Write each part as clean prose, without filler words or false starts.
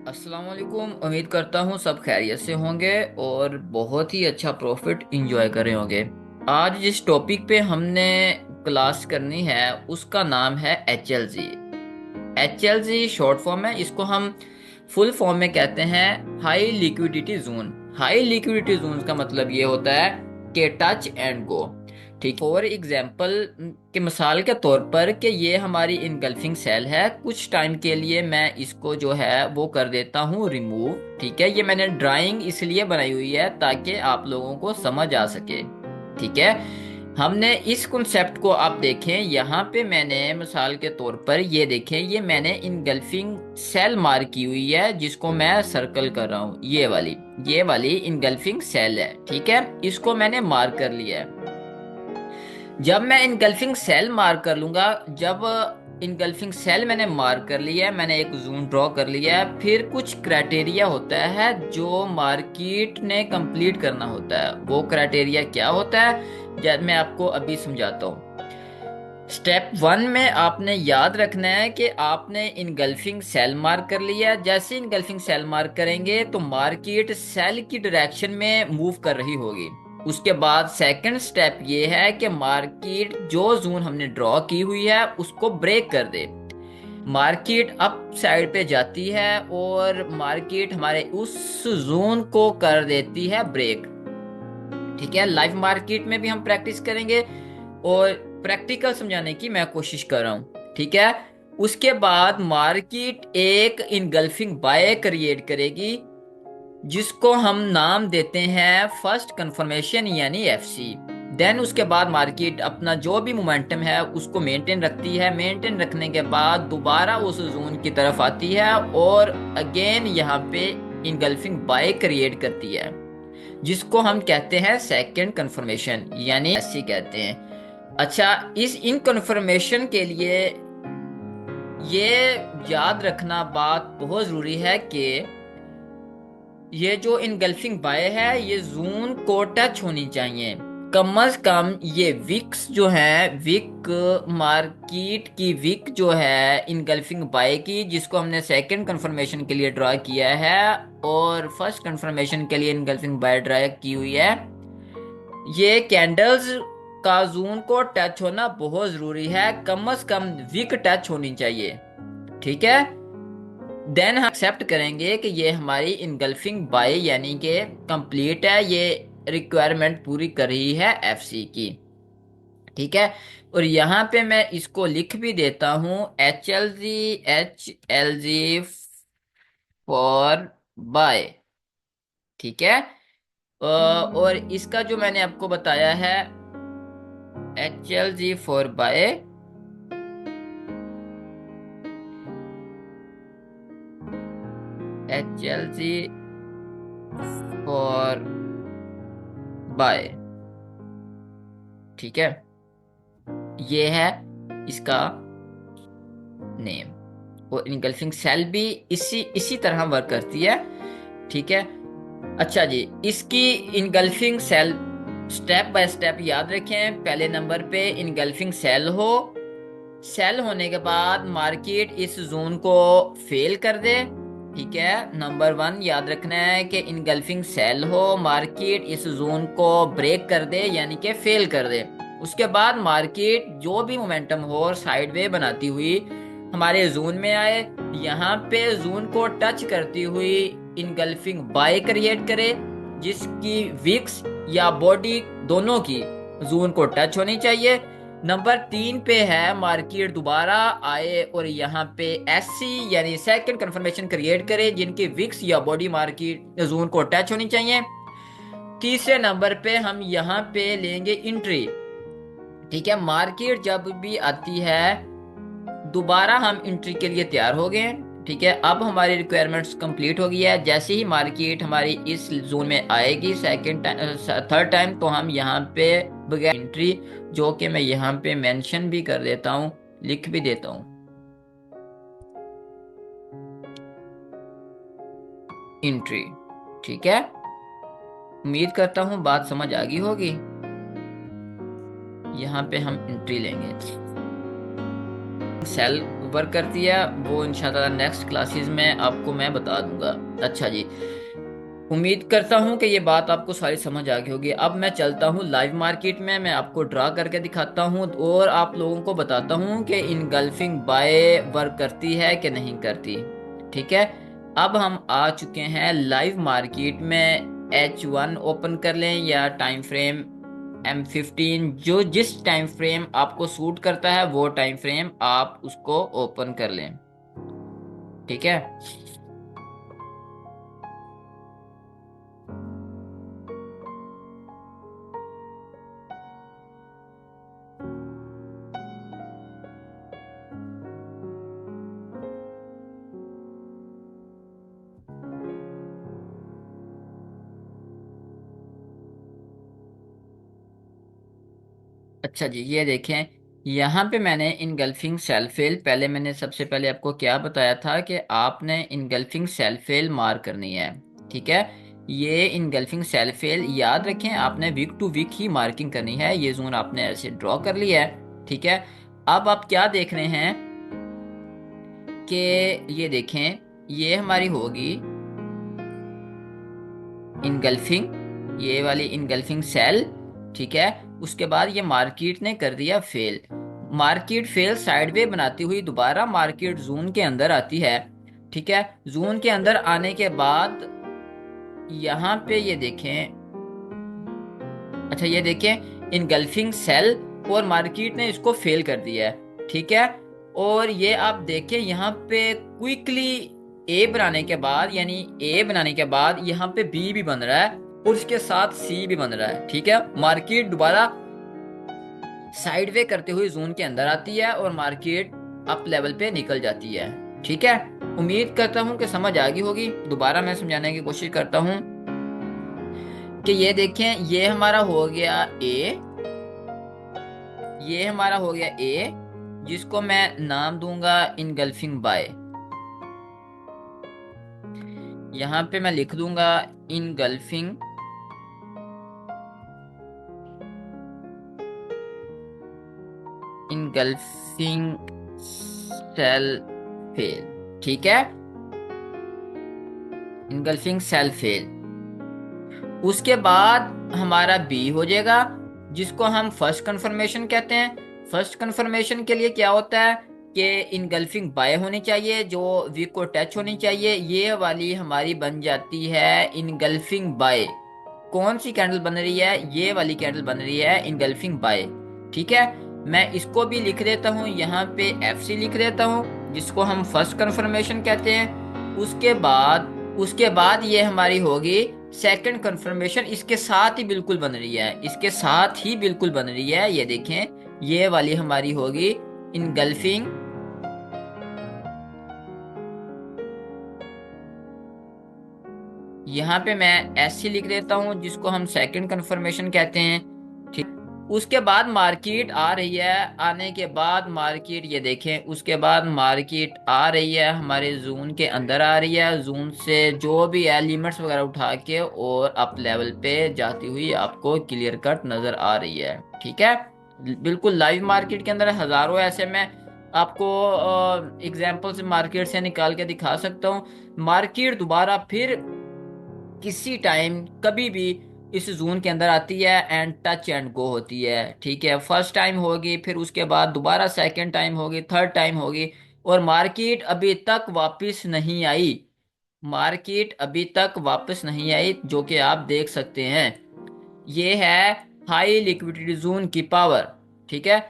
अस्सलाम वालेकुम। उम्मीद करता हूँ सब खैरियत से होंगे और बहुत ही अच्छा प्रॉफिट इंजॉय कर रहे होंगे। आज जिस टॉपिक पे हमने क्लास करनी है उसका नाम है HLG। HLG शॉर्ट फॉर्म है, इसको हम फुल फॉर्म में कहते हैं high liquidity zone. High liquidity zone का मतलब ये होता है कि टच एंड गो। ठीक, फॉर एग्जाम्पल के मिसाल के तौर पर कि ये हमारी इनगल्फिंग सेल है, कुछ टाइम के लिए मैं इसको जो है वो कर देता हूँ रिमूव। ठीक है, ये मैंने ड्राइंग इसलिए बनाई हुई है ताकि आप लोगों को समझ आ सके। ठीक है, हमने इस कॉन्सेप्ट को आप देखें, यहाँ पे मैंने मिसाल के तौर पर ये देखें, ये मैंने इनगल्फिंग सेल मार्क की हुई है जिसको मैं सर्कल कर रहा हूँ। ये वाली इनगल्फिंग सेल है। ठीक है, इसको मैंने मार्क कर लिया है। जब मैं इनगल्फिंग सेल मार्क कर लूंगा, जब इनगल्फिंग सेल मैंने मार्क कर लिया है, मैंने एक जोन ड्रॉ कर लिया है, फिर कुछ क्राइटेरिया होता है जो मार्केट ने कंप्लीट करना होता है। वो क्राइटेरिया क्या होता है जब मैं आपको अभी समझाता हूँ। स्टेप 1 में आपने याद रखना है कि आपने इनगल्फिंग सेल मार्क कर लिया है। जैसे इनगल्फिंग सेल मार्क करेंगे तो मार्केट सेल की डायरेक्शन में मूव कर रही होगी। उसके बाद सेकंड स्टेप ये है कि मार्केट जो जोन हमने ड्रॉ की हुई है उसको ब्रेक कर दे। मार्केट अप साइड पे जाती है और मार्केट हमारे उस जोन को कर देती है ब्रेक। ठीक है, लाइव मार्केट में भी हम प्रैक्टिस करेंगे और प्रैक्टिकल समझाने की मैं कोशिश कर रहा हूँ। ठीक है, उसके बाद मार्केट एक इनगल्फिंग बाय क्रिएट करेगी जिसको हम नाम देते हैं फर्स्ट कंफर्मेशन यानी FC। देन उसके बाद मार्केट अपना जो भी मोमेंटम है उसको मेंटेन रखती है। मेंटेन रखने के बाद दोबारा उस जोन की तरफ आती है और अगेन यहाँ पे इनगल्फिंग बाय क्रिएट करती है जिसको हम कहते हैं सेकंड कंफर्मेशन यानी SC कहते हैं। अच्छा, इस इन कंफर्मेशन के लिए ये याद रखना बात बहुत जरूरी है कि ये जो इनगल्फिंग बाय है ये जून को टच होनी चाहिए। कम अज कम ये विक्स जो है, विक मार्केट की विक जो है इनगल्फिंग बाय की, जिसको हमने सेकंड कंफर्मेशन के लिए ड्रा किया है और फर्स्ट कंफर्मेशन के लिए इनगल्फिंग बाय ड्रा की हुई है, ये कैंडल्स का जून को टच होना बहुत जरूरी है। कम से कम विक टच होनी चाहिए। ठीक है, देन हम एक्सेप्ट करेंगे कि ये हमारी इनगल्फिंग बाय यानी कि कंप्लीट है, ये रिक्वायरमेंट पूरी कर रही है FC की। ठीक है, और यहाँ पे मैं इसको लिख भी देता हूँ HLG फॉर बाय। ठीक है, और इसका जो मैंने आपको बताया है HLG for buy, HLG for buy. ठीक है, ये है इसका नेम। और इनगल्फिंग सेल भी इसी इसी तरह वर्क करती है। ठीक है, अच्छा जी, इसकी engulfing cell step by step याद रखें। पहले नंबर पे इनगल्फिंग सेल हो, सेल होने के बाद मार्केट इस जोन को फेल कर दे। ठीक है, नंबर 1 याद रखना है कि इनगल्फिंग सेल हो, मार्केट इस जोन को ब्रेक कर दे यानी कि फेल कर दे। उसके बाद मार्केट जो भी मोमेंटम हो और साइडवे बनाती हुई हमारे जोन में आए, यहाँ पे जोन को टच करती हुई इनगल्फिंग बाय क्रिएट करे जिसकी विक्स या बॉडी दोनों की जोन को टच होनी चाहिए। नंबर 3 पे है मार्केट दोबारा आए और यहाँ पे SC यानी सेकंड कंफर्मेशन क्रिएट करे जिनकी विक्स या बॉडी मार्केट जोन को टच होनी चाहिए। तीसरे नंबर पे हम यहाँ पे लेंगे एंट्री। ठीक है, मार्केट जब भी आती है दोबारा हम एंट्री के लिए तैयार हो गए हैं। ठीक है, अब हमारी रिक्वायरमेंट्स कंप्लीट हो गई है। जैसे ही मार्केट हमारी इस जोन में आएगी सेकंड टाइम, थर्ड टाइम, तो हम यहाँ पे बगैर एंट्री, जो कि मैं यहाँ पे मेंशन भी कर देता हूँ, लिख भी देता हूँ, एंट्री। ठीक है, उम्मीद करता हूँ बात समझ आ गई होगी। यहाँ पे हम एंट्री लेंगे। सेल वर्क करती है वो इंशाल्लाह नेक्स्ट क्लासेस में आपको मैं बता दूंगा। अच्छा जी, उम्मीद करता हूँ कि ये बात आपको सारी समझ आ गई होगी। अब मैं चलता हूँ लाइव मार्केट में, मैं आपको ड्रा करके दिखाता हूँ और आप लोगों को बताता हूँ कि इनगल्फिंग बाय वर्क करती है कि नहीं करती। ठीक है, अब हम आ चुके हैं लाइव मार्केट में। H1 ओपन कर लें या टाइम फ्रेम M15, जो जिस टाइम फ्रेम आपको सूट करता है वो टाइम फ्रेम आप उसको ओपन कर लें। ठीक है, अच्छा जी, ये देखें यहाँ पे मैंने इनगल्फिंग सेल फेल, पहले मैंने सबसे पहले आपको क्या बताया था कि आपने इनगल्फिंग सेल फेल मार करनी है। ठीक है, ये इनगल्फिंग सेल फेल याद रखें, आपने वीक टू वीक ही मार्किंग करनी है। ये जोन आपने ऐसे ड्रॉ कर लिया है। ठीक है, अब आप क्या देख रहे हैं कि ये देखें ये हमारी होगी इनगल्फिंग, ये वाली इनगल्फिंग सेल। ठीक है, उसके बाद ये मार्केट ने कर दिया फेल। मार्केट फेल साइडवे बनाती हुई दोबारा मार्केट जोन के अंदर आती है। ठीक है, जोन के अंदर आने के बाद यहाँ पे ये देखें, अच्छा ये देखें इनगल्फिंग सेल, और मार्केट ने इसको फेल कर दिया है। ठीक है, और ये आप देखें यहाँ पे क्विकली ए बनाने के बाद, यानी ए बनाने के बाद यहाँ पे बी भी बन रहा है और उसके साथ सी भी बन रहा है। ठीक है, मार्केट दोबारा साइडवे करते हुए जोन के अंदर आती है और मार्केट अप लेवल पे निकल जाती है। ठीक है, उम्मीद करता हूँ कि समझ आ गई होगी। दोबारा मैं समझाने की कोशिश करता हूँ कि ये देखें ये हमारा हो गया ए, ये हमारा हो गया ए, जिसको मैं नाम दूंगा इनगल्फिंग बाय। यहाँ पे मैं लिख दूंगा इनगल्फिंग इनगल्फिंग सेल फेल। ठीक है, इनगल्फिंग सेल फेल। उसके बाद हमारा बी हो जाएगा, जिसको हम फर्स्ट कंफर्मेशन कहते हैं। फर्स्ट कंफर्मेशन के लिए क्या होता है कि इनगल्फिंग बाय होनी चाहिए, जो वी को टच होनी चाहिए। ये वाली हमारी बन जाती है इनगल्फिंग बाय। कौन सी कैंडल बन रही है? ये वाली कैंडल बन रही है इनगल्फिंग बाय। ठीक है, मैं इसको भी लिख देता हूँ, यहाँ पे FC लिख देता हूँ, जिसको हम फर्स्ट कंफर्मेशन कहते हैं। उसके बाद ये हमारी होगी सेकंड कंफर्मेशन। इसके साथ ही बिल्कुल बन रही है, इसके साथ ही बिल्कुल बन रही है। ये देखें ये वाली हमारी होगी इनगल्फिंग, यहाँ पे मैं ऐसी लिख देता हूँ, जिसको हम सेकंड कंफर्मेशन कहते हैं। ठीक, उसके बाद मार्केट आ रही है, आने के बाद मार्केट ये देखें, उसके बाद मार्केट आ रही है हमारे जून के अंदर आ रही है। जून से जो भी है लिमिट्स वगैरह उठा के और अप लेवल पे जाती हुई आपको क्लियर कट नजर आ रही है। ठीक है, बिल्कुल लाइव मार्केट के अंदर हजारों ऐसे मैं आपको एग्जाम्पल से मार्केट से निकाल के दिखा सकता हूँ। मार्केट दोबारा फिर किसी टाइम कभी भी इस जोन के अंदर आती है एंड टच एंड गो होती है। ठीक है, फर्स्ट टाइम होगी, फिर उसके बाद दोबारा सेकंड टाइम होगी, थर्ड टाइम होगी, और मार्केट अभी तक वापस नहीं आई। मार्केट अभी तक वापस नहीं आई, जो कि आप देख सकते हैं। ये है हाई लिक्विडिटी जोन की पावर। ठीक है,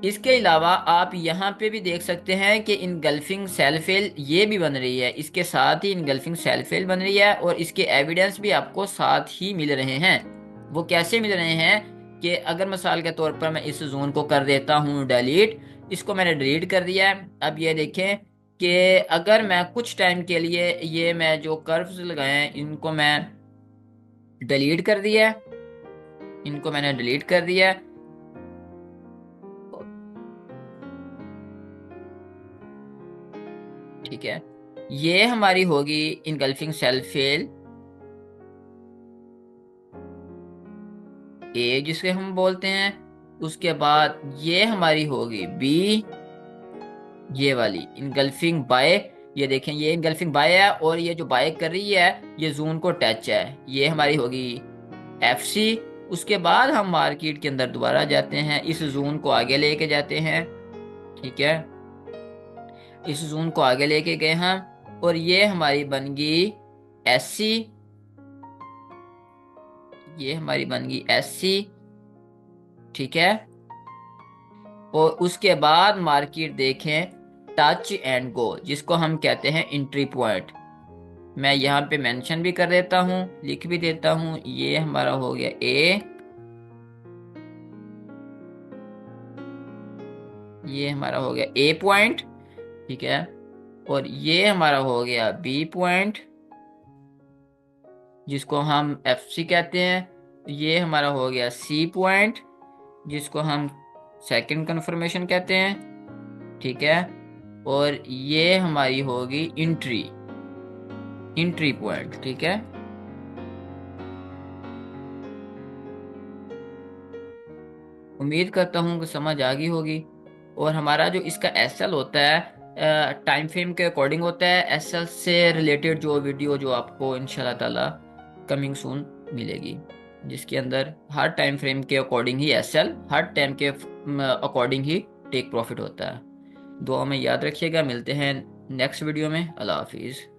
इसके अलावा आप यहाँ पे भी देख सकते हैं कि इनगल्फिंग सेलफेल ये भी बन रही है, इसके साथ ही इनगल्फिंग सेलफेल बन रही है, और इसके एविडेंस भी आपको साथ ही मिल रहे हैं। वो कैसे मिल रहे हैं कि अगर मिसाल के तौर पर मैं इस जोन को कर देता हूँ डिलीट, इसको मैंने डिलीट कर दिया है। अब ये देखें कि अगर मैं कुछ टाइम के लिए ये मैं जो कर्व्स लगाए हैं इनको मैं डिलीट कर दिया है, इनको मैंने डिलीट कर दिया है। ठीक है, ये हमारी होगी इनगल्फिंग सेल फेल ए, जिसे हम बोलते हैं। उसके बाद ये हमारी होगी बी, ये वाली इनगल्फिंग बाय, ये देखें ये इनगल्फिंग बाय है, और ये जो बाय कर रही है ये जोन को टच है, ये हमारी होगी FC। उसके बाद हम मार्केट के अंदर दोबारा जाते हैं, इस जोन को आगे लेके जाते हैं, ठीक है, इस जोन को आगे लेके गए हम, और ये हमारी बन गई SC, ये हमारी बन गई SC, ठीक है। और उसके बाद मार्केट देखें टच एंड गो, जिसको हम कहते हैं एंट्री पॉइंट। मैं यहाँ पे मेंशन भी कर देता हूँ, लिख भी देता हूँ, ये हमारा हो गया A, ये हमारा हो गया A पॉइंट, ठीक है, और ये हमारा हो गया B पॉइंट, जिसको हम FC कहते हैं, ये हमारा हो गया C पॉइंट, जिसको हम सेकंड कंफर्मेशन कहते हैं, ठीक है, और ये हमारी होगी एंट्री, एंट्री पॉइंट, ठीक है। उम्मीद करता हूँ कि समझ आ गई होगी। और हमारा जो इसका SL होता है टाइम फ्रेम के अकॉर्डिंग होता है, SL से रिलेटेड जो वीडियो जो आपको इंशाल्लाह ताला कमिंग सून मिलेगी, जिसके अंदर हर टाइम फ्रेम के अकॉर्डिंग ही SL, हर टाइम के अकॉर्डिंग ही टेक प्रॉफिट होता है। दुआ में याद रखिएगा, मिलते हैं नेक्स्ट वीडियो में। अल्लाह हाफिज़।